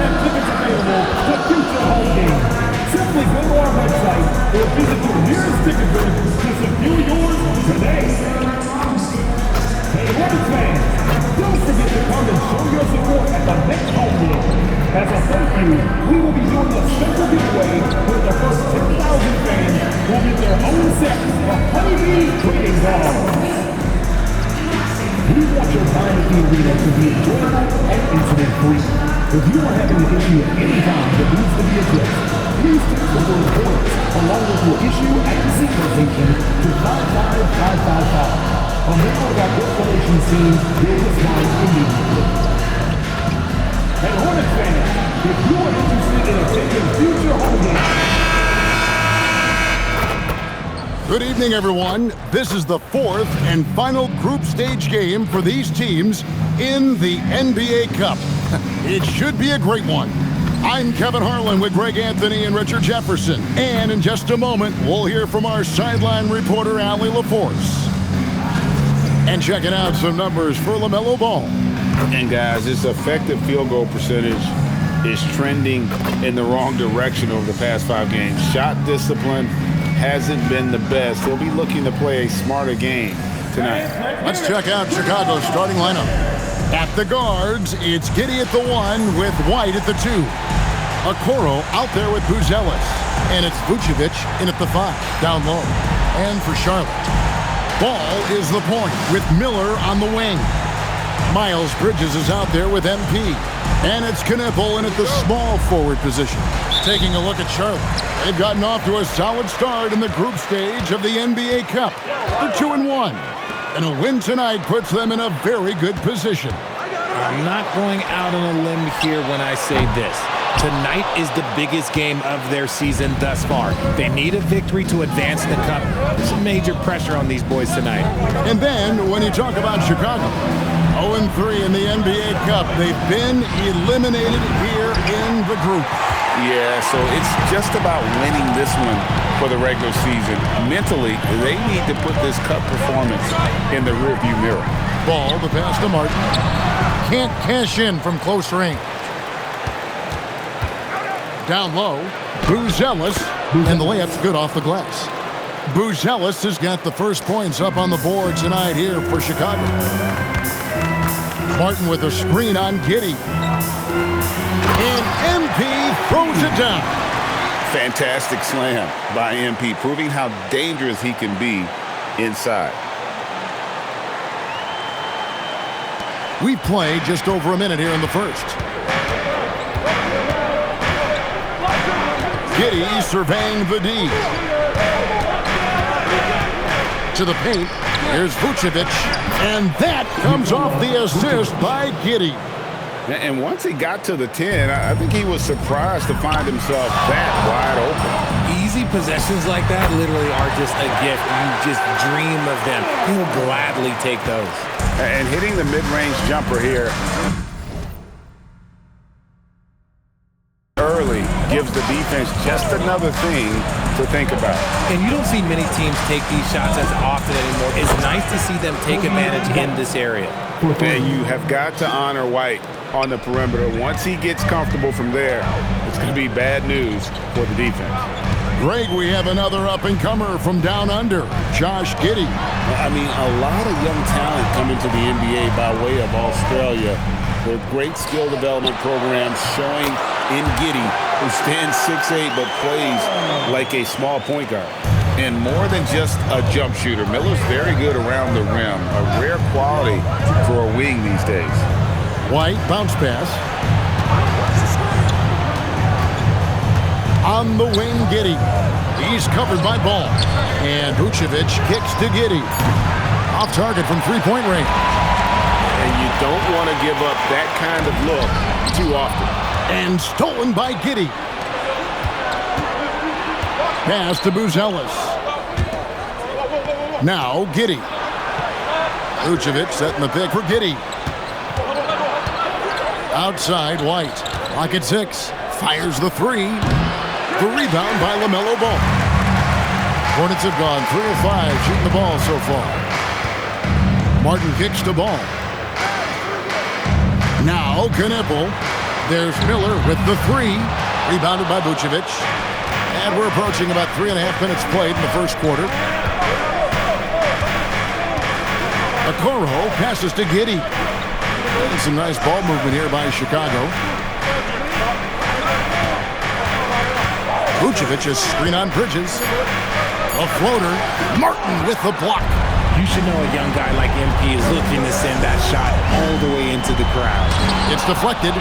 have tickets available to future home games. Simply go to our website or visit your nearest ticket booth to secure yours today. Hey, Hornets fans, don't forget to come and show your support at the next home game. As a thank you, we will be doing a special giveaway with the first 10,000 fans who will get their own set of Honeybee trading cards. We want your time at the arena to be enjoyable and incident-free. If you are having an issue at any time that needs to be addressed, please text the word Hornets along with your issue and seat location to 55555. A member of our guest relations team will respond immediately. And Hornets fans, if you are interested in attending future home games, good evening, everyone. This is the fourth and final group stage game for these teams in the NBA Cup. It should be a great one. I'm Kevin Harlan with Greg Anthony and Richard Jefferson. And in just a moment, we'll hear from our sideline reporter, Allie LaForce. And checking out some numbers for LaMelo Ball. And guys, this effective field goal percentage is trending in the wrong direction over the past 5 games. Shot discipline hasn't been the best. He'll be looking to play a smarter game tonight. Let's check out Chicago's starting lineup. At the guards, it's Giddey at the 1 with White at the 2. Okoro out there with Buzelis. And it's Vucevic in at the 5, down low. And for Charlotte, Ball is the point with Miller on the wing. Miles Bridges is out there with MP. And it's Knipple in at the small forward position. Taking a look at Charlotte. They've gotten off to a solid start in the group stage of the NBA Cup. They're 2-1. And a win tonight puts them in a very good position. I'm not going out on a limb here when I say this. Tonight is the biggest game of their season thus far. They need a victory to advance the Cup. There's some major pressure on these boys tonight. And then, when you talk about Chicago, 0-3 in the NBA Cup. They've been eliminated here in the group. Yeah, so it's just about winning this one for the regular season. Mentally, they need to put this Cup performance in the rearview mirror. Ball, the pass to Martin. Can't cash in from close range. Down low, Buzelis, and the layup's good off the glass. Buzelis has got the first points up on the board tonight here for Chicago. Martin with a screen on Giddey. And MP throws it down. Fantastic slam by MP, proving how dangerous he can be inside. We've played just over a minute here in the first. Giddey surveying the D. To the paint. Here's Vucevic. And that comes off the assist by Giddey. And once he got to the 10, I think he was surprised to find himself that wide open. Easy possessions like that literally are just a gift. You just dream of them. He'll gladly take those. And hitting the mid-range jumper here early gives the defense just another thing to think about. And you don't see many teams take these shots as often anymore. It's nice to see them take advantage in this area. And you have got to honor White on the perimeter. Once he gets comfortable from there, it's going to be bad news for the defense. Greg, we have another up-and-comer from down under, Josh Giddey. I mean, a lot of young talent coming to the NBA by way of Australia. There are great skill development programs showing in Giddey, who stands 6'8", but plays like a small point guard. And more than just a jump shooter, Miller's very good around the rim, a rare quality for a wing these days. White, bounce pass. On the wing, Giddey. He's covered by Ball. And Vucevic kicks to Giddey. Off target from three-point range. And you don't want to give up that kind of look too often. And stolen by Giddey. Pass to Buzelis. Now Giddey. Vucevic setting the pick for Giddey. Outside, White. Clock at 6. Fires the 3. The rebound by LaMelo Ball. Hornets have gone 3 of 5 shooting the ball so far. Martin kicks to Ball. Now Knipple. There's Miller with the three. Rebounded by Vucevic. And we're approaching about 3.5 minutes played in the first quarter. Okoro passes to Giddey. And some nice ball movement here by Chicago. Vucevic is screen on Bridges. A floater. Martin with the block. You should know a young guy like MP is looking to send that shot all the way into the crowd. It's deflected.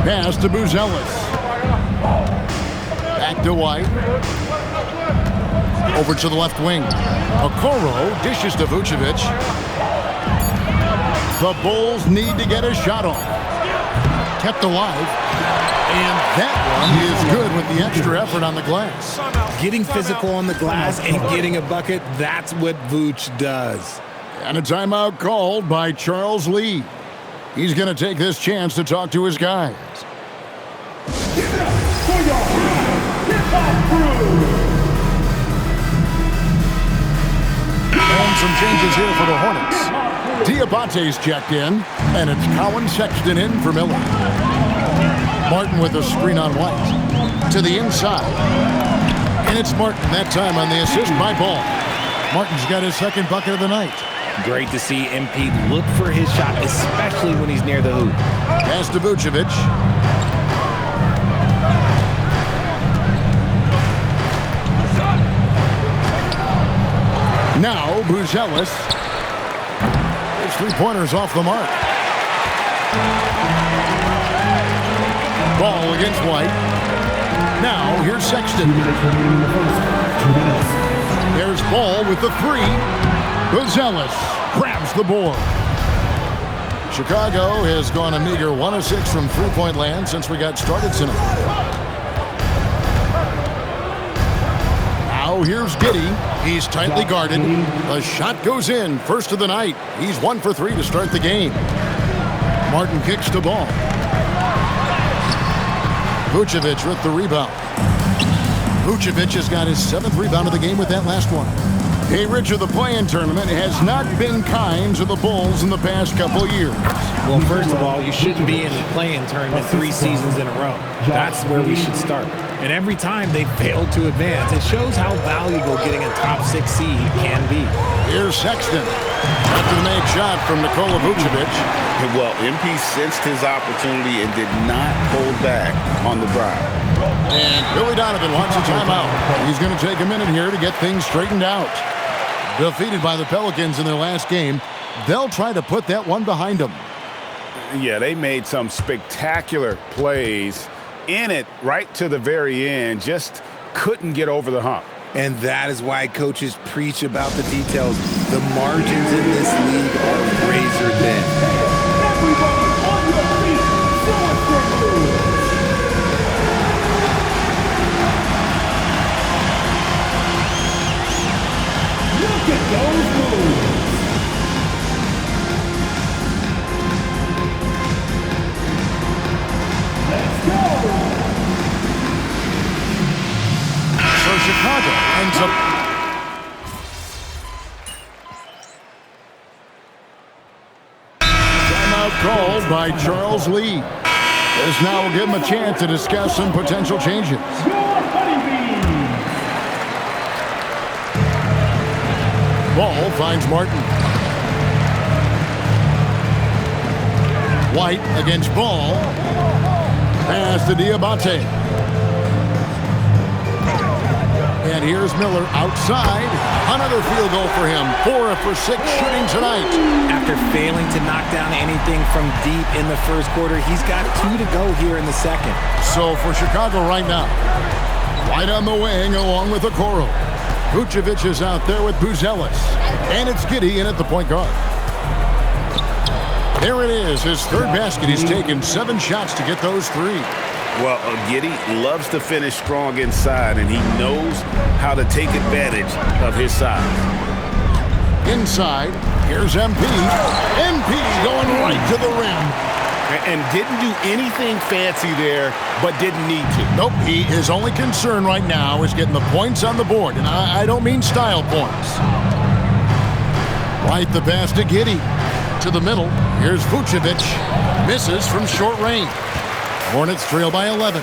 Pass to Buzelis. Back to White. Over to the left wing. Okoro dishes to Vucevic. The Bulls need to get a shot off. Kept alive. And that one is good with the extra effort on the glass. Getting physical on the glass and getting a bucket, that's what Vooch does. And a timeout called by Charles Lee. He's going to take this chance to talk to his guys. And some changes here for the Hornets. Diabate's checked in, and it's Colin Sexton in for Miller. Martin with a screen on White. To the inside. And it's Martin that time on the assist by Ball. Martin's got his second bucket of the night. Great to see MP look for his shot, especially when he's near the hoop. Pass to Vucevic. Now Buzelis. His three-pointers off the mark. Ball against White. Now here's Sexton. There's Ball with the three. Buzelis grabs the board. Chicago has gone a meager 1 of 6 from three-point land since we got started tonight. Now here's Giddey. He's tightly guarded. The shot goes in. First of the night. He's 1 for 3 to start the game. Martin kicks the ball. Vucevic with the rebound. Vucevic has got his 7th rebound of the game with that last one. Hey, Richard, the play-in tournament has not been kind to the Bulls in the past couple years. Well, first of all, you shouldn't be in the play-in tournament 3 seasons in a row. That's where we should start. And every time they fail to advance, it shows how valuable getting a top 6 seed can be. Here's Sexton. After the made shot from Nikola Vucevic. Well, MP sensed his opportunity and did not hold back on the drive. And Billy Donovan wants a timeout. He's going to take a minute here to get things straightened out. Defeated by the Pelicans in their last game, they'll try to put that one behind them. Yeah, they made some spectacular plays in it right to the very end. Just couldn't get over the hump. And that is why coaches preach about the details. The margins in this league are razor thin. Everybody on your feet, show us your moves. Look at those moves. Let's go. So Chicago ends up... Timeout called by Charles Lee. This now will give him a chance to discuss some potential changes. Your honeybees. Ball finds Martin. White against Ball. Pass to Diabate. And here's Miller outside. Another field goal for him. 4 for 6 shooting tonight. After failing to knock down anything from deep in the first quarter, he's got 2 to go here in the second. So for Chicago right now, White on the wing along with Okoro. Vucevic is out there with Buzelis. And it's Giddey in at the point guard. There it is, his 3rd basket. He's taken 7 shots to get those 3. Well, Giddey loves to finish strong inside, and he knows how to take advantage of his size. Inside, here's MP. MP going right to the rim. And didn't do anything fancy there, but didn't need to. Nope, his only concern right now is getting the points on the board. And I don't mean style points. White the pass to Giddey. To the middle. Here's Vucevic. Misses from short range. Hornets trail by 11.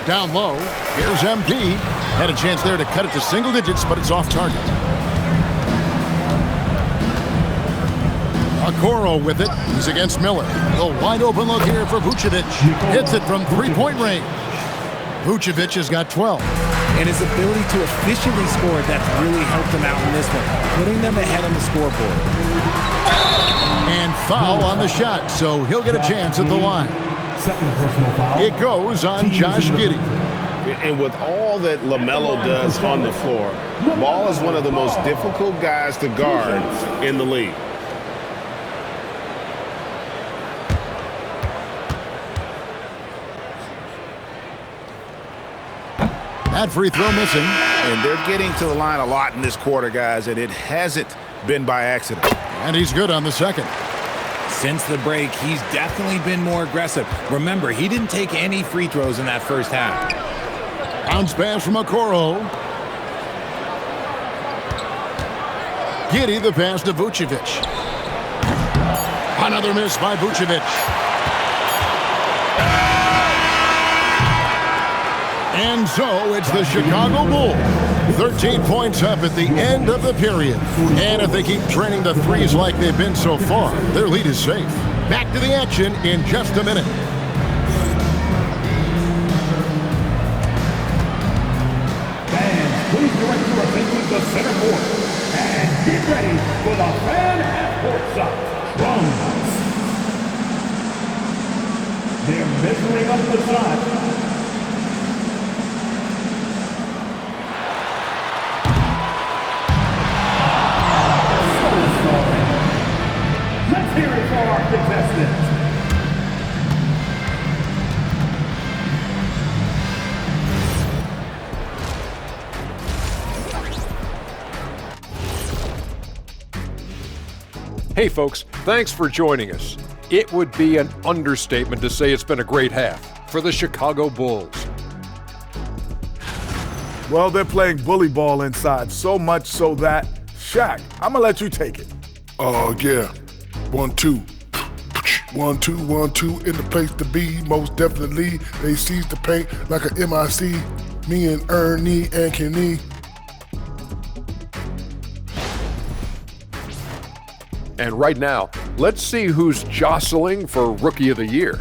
Down low. Here's MP. Had a chance there to cut it to single digits, but it's off target. Okoro with it. He's against Miller. A wide open look here for Vucevic. Hits it from three-point range. Vucevic has got 12. And his ability to efficiently score, that's really helped him out in this one, putting them ahead on the scoreboard. And foul on the shot, so he'll get a chance at the line. Second personal foul. It goes on Josh Giddey. And with all that LaMelo does on the floor, Ball is one of the most difficult guys to guard in the league. That free throw missing. And they're getting to the line a lot in this quarter, guys, and it hasn't been by accident. And he's good on the second. Since the break, he's definitely been more aggressive. Remember, he didn't take any free throws in that first half. Bounce pass from Okoro. Giddey the pass to Vucevic. Another miss by Vucevic. And so it's the Chicago Bulls. 13 points up at the end of the period. And if they keep training the threes like they've been so far, their lead is safe. Back to the action in just a minute. Fans, please direct your attention to center court. And get ready for the fan at courtside. Drums. They're measuring up the shot. Let's hear it for our contestants. Hey folks, thanks for joining us. It would be an understatement to say it's been a great half for the Chicago Bulls. Well, they're playing bully ball inside, so much so that, Shaq, I'm gonna let you take it. Oh, yeah. 1-2. 1-2, 1-2 in the place to be. Most definitely, they seize the paint like a MIC. Me and Ernie and Kenny. And right now, let's see who's jostling for Rookie of the Year.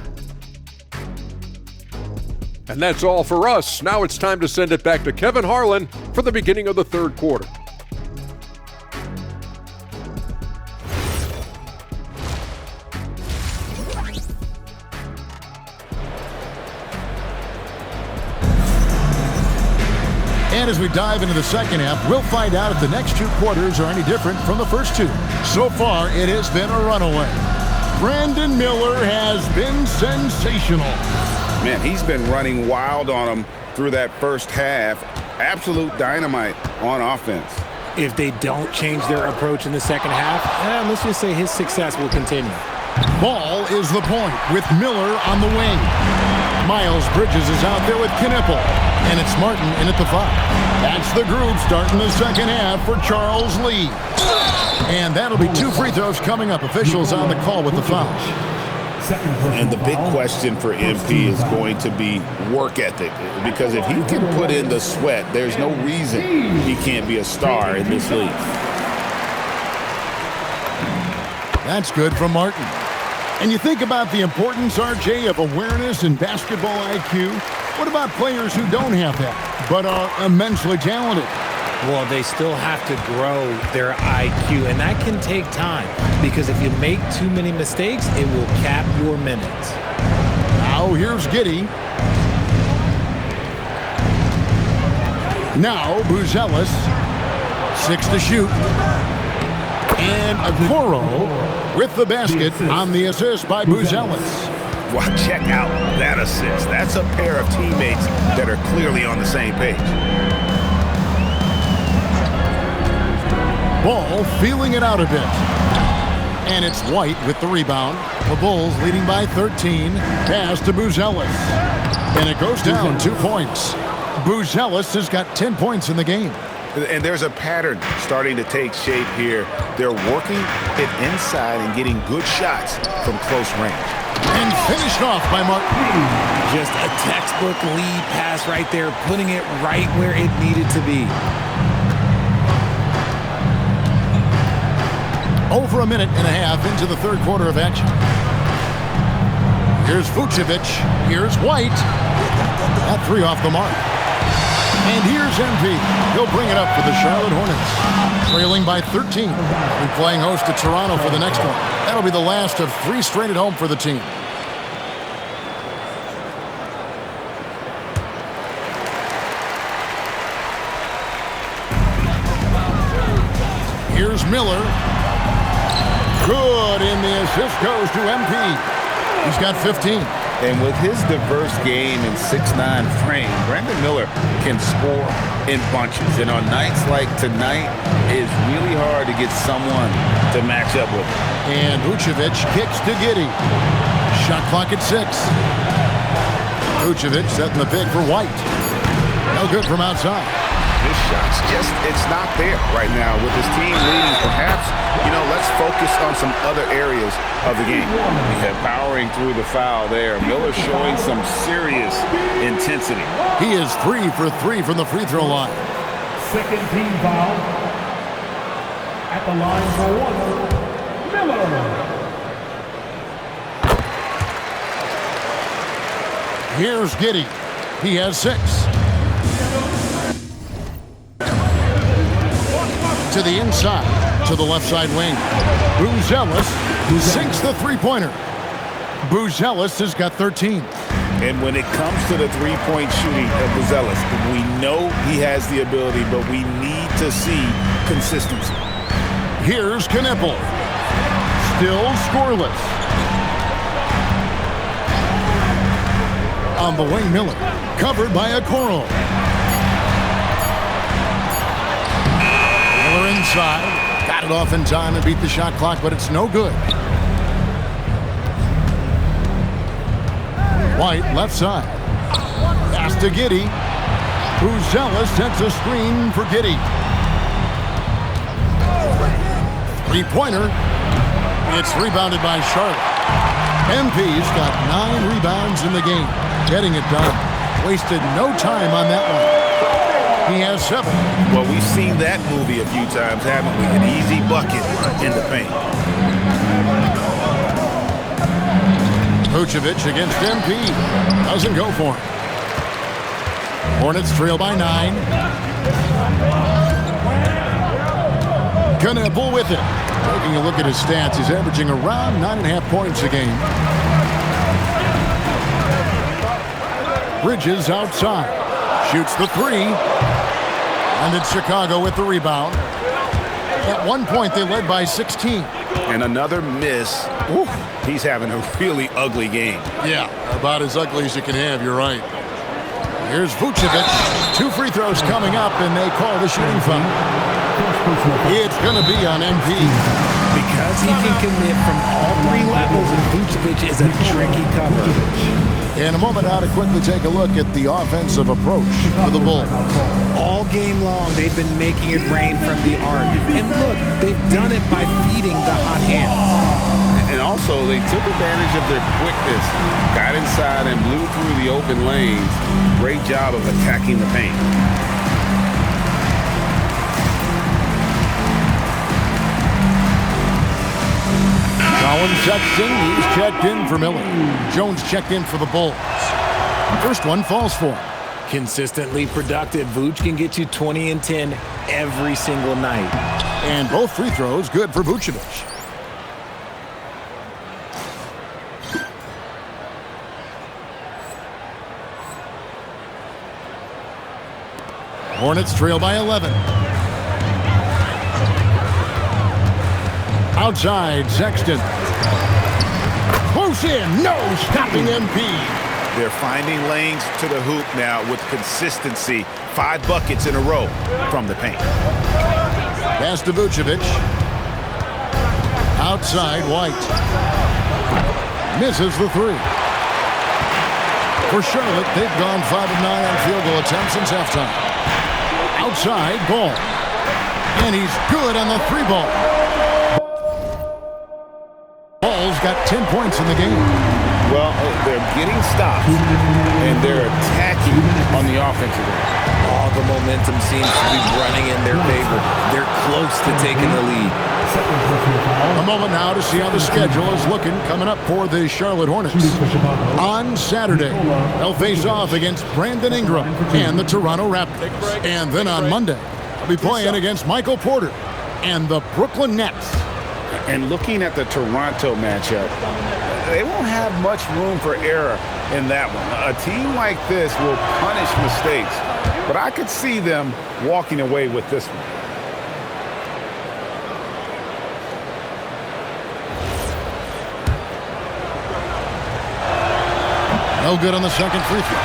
And that's all for us. Now it's time to send it back to Kevin Harlan for the beginning of the third quarter. And as we dive into the second half, we'll find out if the next two quarters are any different from the first two. So far, it has been a runaway. Brandon Miller has been sensational. Man, he's been running wild on them through that first half. Absolute dynamite on offense. If they don't change their approach in the second half, let's just say his success will continue. Ball is the point with Miller on the wing. Miles Bridges is out there with Knipple. And it's Martin in at the 5. That's the group starting the second half for Charles Lee. And that'll be 2 free throws coming up. Officials on the call with the foul. And the big question for MP is going to be work ethic. Because if he can put in the sweat, there's no reason he can't be a star in this league. That's good from Martin. And you think about the importance, RJ, of awareness and basketball IQ. What about players who don't have that, but are immensely talented? Well, they still have to grow their IQ, and that can take time because if you make too many mistakes, it will cap your minutes. Now here's Giddey. Now Buzelis. 6 to shoot. And Okoro with the basket on the assist by Buzelis. Well, check out that assist. That's a pair of teammates that are clearly on the same page. Ball feeling it out a bit. And it's White with the rebound. The Bulls leading by 13. Pass to Buzelis. And it goes down 2 points. Buzelis has got 10 points in the game. And there's a pattern starting to take shape here. They're working it inside and getting good shots from close range. And finished off by Martin. Just a textbook lead pass right there, putting it right where it needed to be. Over a minute and a half into the third quarter of action. Here's Vucevic. Here's White. That three off the mark. And here's MP. He'll bring it up for the Charlotte Hornets. Trailing by 13. And playing host to Toronto for the next one. That'll be the last of 3 straight at home for the team. Here's Miller. Good, and the assist goes to MP. He's got 15. And with his diverse game and 6'9" frame, Brandon Miller can score in bunches. And on nights like tonight, it's really hard to get someone to match up with him. And Vucevic kicks to Giddey. Shot clock at 6. Vucevic setting the pick for White. No good from outside. His shot's just, it's not there right now. With his team leading, perhaps, let's focus on some other areas of the game. Yeah, powering through the foul there. Miller showing some serious intensity. He is 3 for 3 from the free throw line. Second team foul. At the line for 1, Miller. Here's Giddey. He has 6. To the inside, to the left side wing. Buzelis sinks the three-pointer. Buzelis has got 13. And when it comes to the three-point shooting of Buzelis, we know he has the ability, but we need to see consistency. Here's Knippel. Still scoreless. On the wing, Miller. Covered by Okoro. Inside, got it off in time and beat the shot clock, but it's no good. White, left side. Pass to Giddey. Buzelis sets a screen for Giddey. Three-pointer. It's rebounded by Charlotte. MP's got 9 rebounds in the game. Getting it done. Wasted no time on that one. He has 7. Well, we've seen that movie a few times, haven't we? An easy bucket in the paint. Vucevic against MP. Doesn't go for him. Hornets trail by 9. Knippel with it. Taking a look at his stats, he's averaging around 9.5 points a game. Bridges outside. Shoots the 3. And it's Chicago with the rebound. At one point, they led by 16. And another miss. Ooh, he's having a really ugly game. Yeah, about as ugly as you can have, you're right. Here's Vucevic. 2 free throws coming up, and they call the shooting foul. It's going to be on MP. Because he can commit from all 3 levels, and Vucevic is a tricky cover. In a moment now to quickly take a look at the offensive approach for the Bulls. All game long, they've been making it rain from the arc. And look, they've done it by feeding the hot hands. And also, they took advantage of their quickness, got inside and blew through the open lanes. Great job of attacking the paint. Collins Sexton, he's checked in for Miller. Jones checked in for the Bulls. First one falls for him. Consistently productive, Vooch can get you 20 and 10 every single night. And both free throws good for Vucevic. Hornets trail by 11. Outside, Sexton. Close in, no stopping MP. They're finding lanes to the hoop now with consistency. 5 buckets in a row from the paint. Pass to Vucevic. Outside, White. Misses the 3. For Charlotte, they've gone 5 of 9 on field goal attempts since halftime. Outside ball. And he's good on the 3-ball. Ball's got 10 points in the game. Well, they're getting stops, and they're attacking on the offensive end. All the momentum seems to be running in their favor. They're close to taking the lead. A moment now to see how the schedule is looking coming up for the Charlotte Hornets. On Saturday, they'll face off against Brandon Ingram and the Toronto Raptors. And then on Monday, they'll be playing against Michael Porter and the Brooklyn Nets. And looking at the Toronto matchup, they won't have much room for error in that one. A team like this will punish mistakes, but I could see them walking away with this one. No good on the second free throw.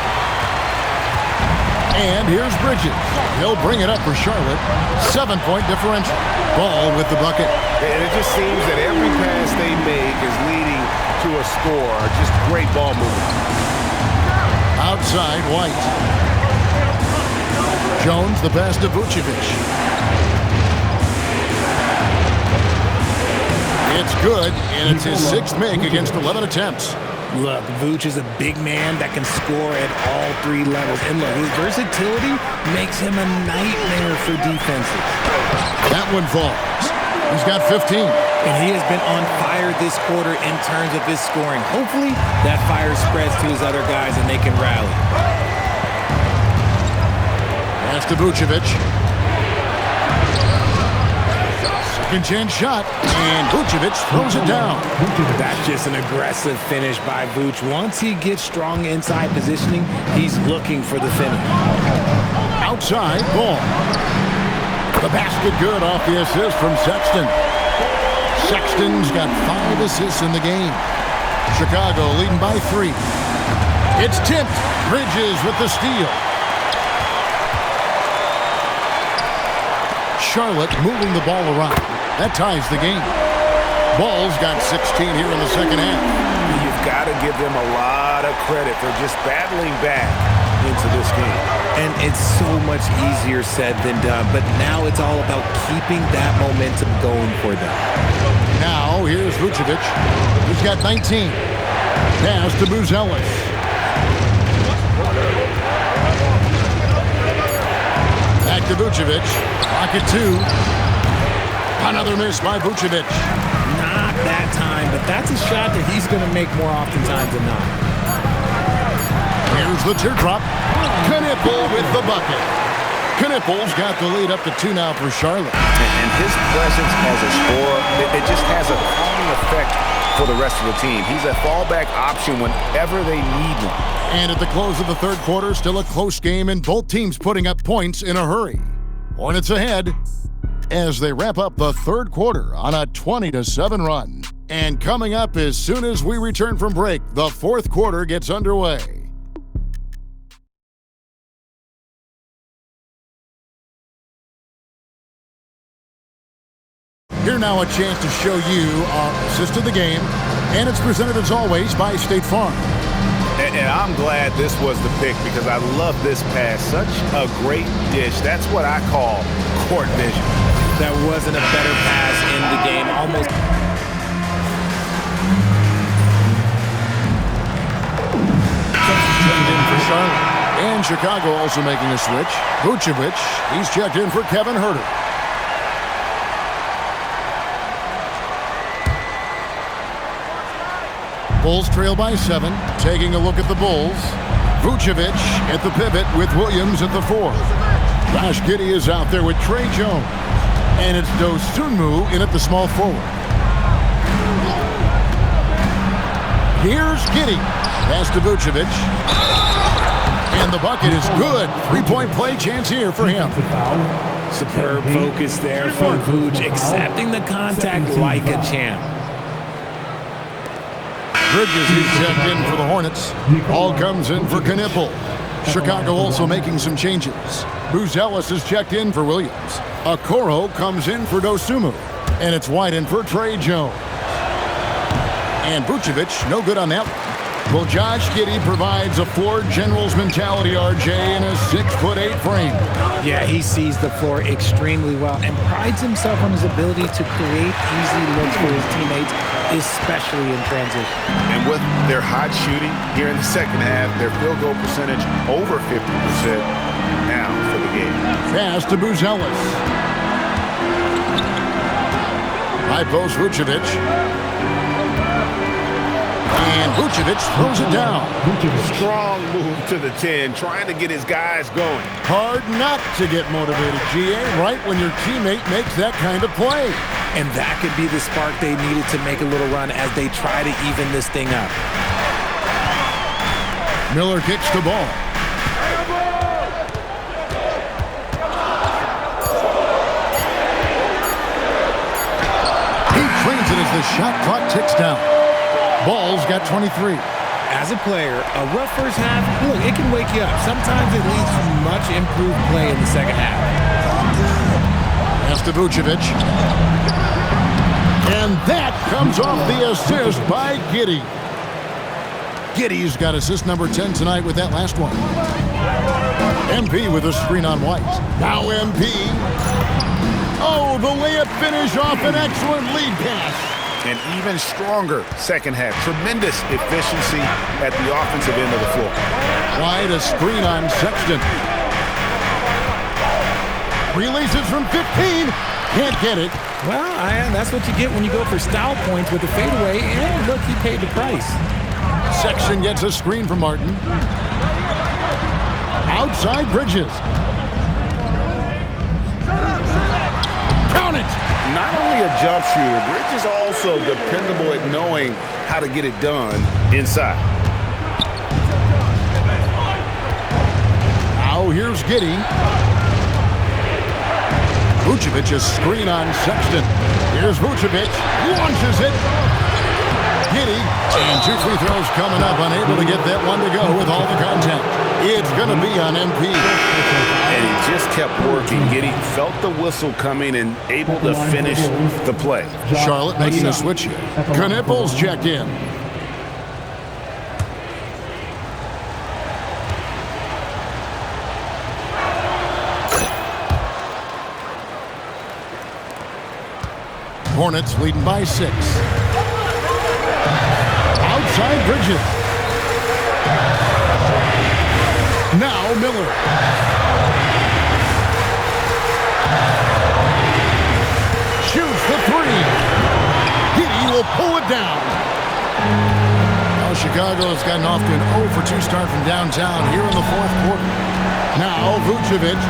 And here's Bridges. He'll bring it up for Charlotte. 7-point differential. Ball with the bucket. And it just seems that every pass they make is leading to a score. Just great ball movement. Outside, White. Jones, the pass to Vucevic. It's good, and it's his 6th make against 11 attempts. Look, Vooch is a big man that can score at all 3 levels. And look, his versatility makes him a nightmare for defenses. That one falls. He's got 15. And he has been on fire this quarter in terms of his scoring. Hopefully, that fire spreads to his other guys and they can rally. Pass to Vucevic. Second chance shot, and Vucevic throws it down. That's just an aggressive finish by Vooch. Once he gets strong inside positioning, he's looking for the finish. Outside, ball. The basket good off the assist from Sexton. Sexton's got 5 assists in the game. Chicago leading by 3. It's tipped. Bridges with the steal. Charlotte moving the ball around. That ties the game. Ball's got 16 here in the second half. You've got to give them a lot of credit for just battling back into this game. And it's so much easier said than done, but now it's all about keeping that momentum going for them. Now, here's Vucevic. He's got 19. Pass to Buzelis. Back to Vucevic. Pocket 2. Another miss by Vucevic. Not that time, but that's a shot that he's going to make more oftentimes than not. Here's the teardrop. Knipple with the bucket. Knipple's got the lead up to 2 now for Charlotte. And his presence as a scorer, it just has a calming effect for the rest of the team. He's a fallback option whenever they need one. And at the close of the third quarter, still a close game and both teams putting up points in a hurry. Hornets ahead as they wrap up the third quarter on a 20-7 run. And coming up as soon as we return from break, the fourth quarter gets underway. Here now a chance to show you our assist of the game, and it's presented as always by State Farm. And I'm glad this was the pick because I love this pass. Such a great dish. That's what I call court vision. That wasn't a better pass in the game. Almost. Checked in for Charlotte. And Chicago also making a switch. Vucevic, he's checked in for Kevin Huerter. Bulls trail by 7. Taking a look at the Bulls. Vucevic at the pivot with Williams at the 4. Josh Giddey is out there with Trey Jones. And it's Dosunmu in at the small forward. Here's Giddey. Pass to Vucevic. And the bucket is good. 3-point play chance here for him. Superb focus there from Vooch, accepting the contact like a champ. Bridges is checked in for the Hornets. Ball comes in for Knipple. Chicago also making some changes. Buzelis is checked in for Williams. Okoro comes in for Dosunmu. And it's White in for Trey Jones. And Vucevic, no good on that one. Well, Josh Giddey provides a floor general's mentality, RJ, in a 6'8" frame. Yeah, he sees the floor extremely well and prides himself on his ability to create easy looks for his teammates, especially in transition. And with their hot shooting here in the second half, their field goal percentage over 50% now for the game. Pass to Buzelis. High post Vucevic. And Vucevic throws it down. Strong move to the 10, trying to get his guys going. Hard not to get motivated, GA, right when your teammate makes that kind of play. And that could be the spark they needed to make a little run as they try to even this thing up. Miller kicks the ball. He trains it as the shot clock ticks down. Ball's got 23. As a player, a rough first half, look, it can wake you up. Sometimes it leads to much improved play in the second half. Pass to Vucevic. And that comes off the assist by Giddey. Giddey's got assist number 10 tonight with that last one. MP with a screen on White. Now MP. Oh, the layup finish off an excellent lead pass. An even stronger second half. Tremendous efficiency at the offensive end of the floor. White, a screen on Sexton. Releases from 15. Can't get it. Well, that's what you get when you go for style points with the fadeaway. And look, he paid the price. Sexton gets a screen from Martin. Outside Bridges. Count it. Not only a jump shooter, Bridges also dependable at knowing how to get it done inside. Now here's Giddey. Vucevic a screen on Sexton. Here's Vucevic. Launches it. Giddey. And 2 free throws coming up. Unable to get that one to go with all the contact. It's going to be on MP. And he just kept working. Giddey felt the whistle coming and able to finish the play. Charlotte making a switch here. Knipples checked in. Hornets leading by 6. Outside Bridges. Now Miller. Shoots the 3. Giddey will pull it down. Now Chicago has gotten off to an 0 for 2 start from downtown here in the fourth quarter. Now Vucevic.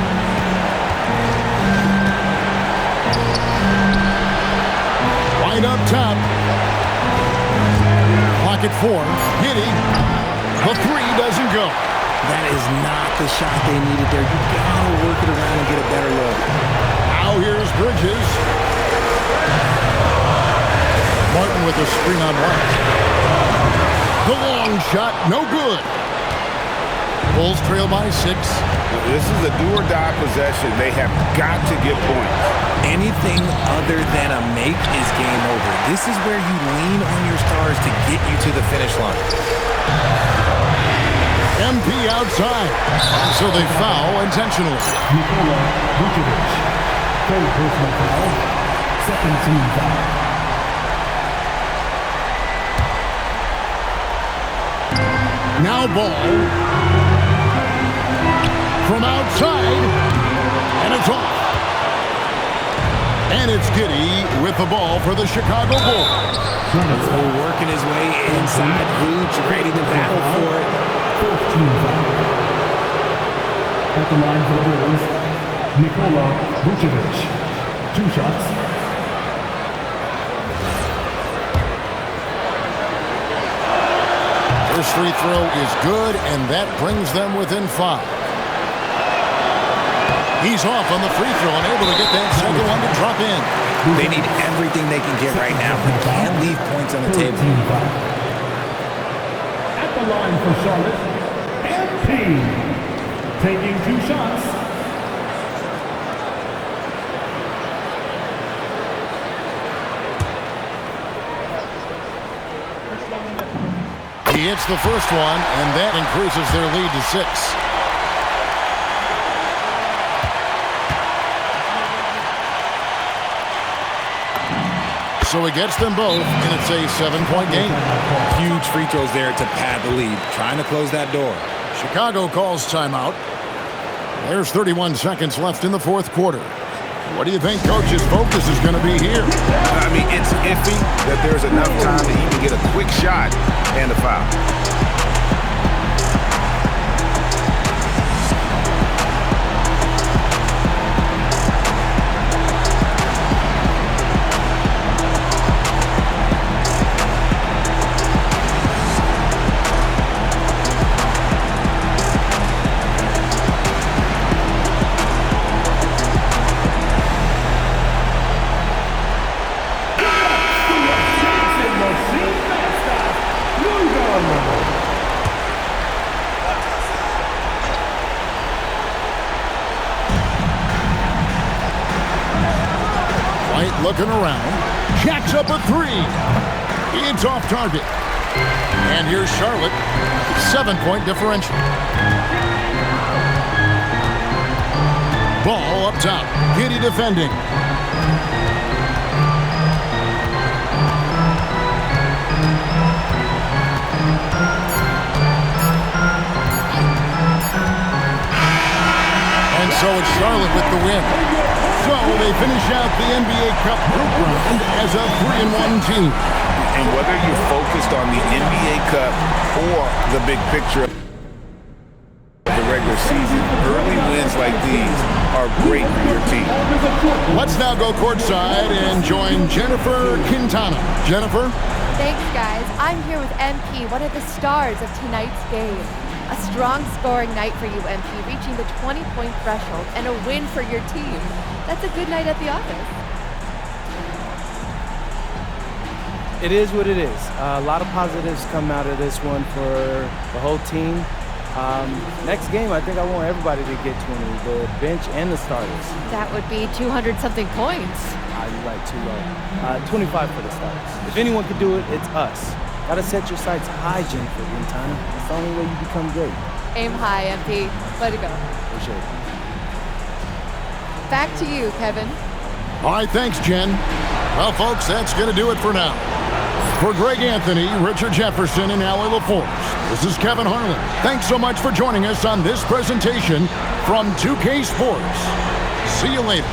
White up top. Clock at 4. Giddey. The 3 doesn't go. That is not the shot they needed there. You gotta work it around and get a better look. Now here's Bridges. Martin with a screen on White. The long shot, no good. Bulls trail by 6. This is a do-or-die possession. They have got to get points. Anything other than a make is game over. This is where you lean on your stars to get you to the finish line. MP outside. So they foul intentionally. Nikola Vucevic. Third personal foul. Second team foul. Now ball. From outside. And it's off. And it's Giddey with the ball for the Chicago Bulls. Working his way inside. Vooch ready to battle for it. 14 foul. At the line for the Bulls, Nikola Vucevic. 2 shots. First free throw is good, and that brings them within 5. He's off on the free throw and able to get that second one to drop in. They need everything they can get right now. They can't leave points on the table. At the line for Charlotte, MP. Taking 2 shots. He hits the first one, and that increases their lead to 6. So he gets them both, and it's a 7-point game. Huge free throws there to pad the lead, trying to close that door. Chicago calls timeout. There's 31 seconds left in the fourth quarter. What do you think Coach's focus is going to be here? I mean, it's iffy that there's enough time to even get a quick shot and a foul. Looking around, jacks up a 3. It's off target. And here's Charlotte, 7-point differential. Ball up top, Giddey defending. And so it's Charlotte with the win. So they finish out the NBA Cup group round as a 3-1 team. And whether you're focused on the NBA Cup or the big picture of the regular season, early wins like these are great for your team. Let's now go courtside and join Jennifer Quintana. Jennifer? Thanks, guys. I'm here with MP, one of the stars of tonight's game. A strong scoring night for you, MP, reaching the 20-point threshold and a win for your team. That's a good night at the office. It is what it is. A lot of positives come out of this one for the whole team. Next game, I think I want everybody to get 20, the bench and the starters. That would be 200-something points. I like too low. 25 for the starters. If anyone could do it, it's us. Gotta set your sights high, Jennifer Quintana. It's the only way you become great. Aim high, MP. Way to go. Appreciate it. Back to you, Kevin. All right, thanks, Jen. Well, folks, that's going to do it for now. For Greg Anthony, Richard Jefferson, and Allie LaForce, this is Kevin Harlan. Thanks so much for joining us on this presentation from 2K Sports. See you later.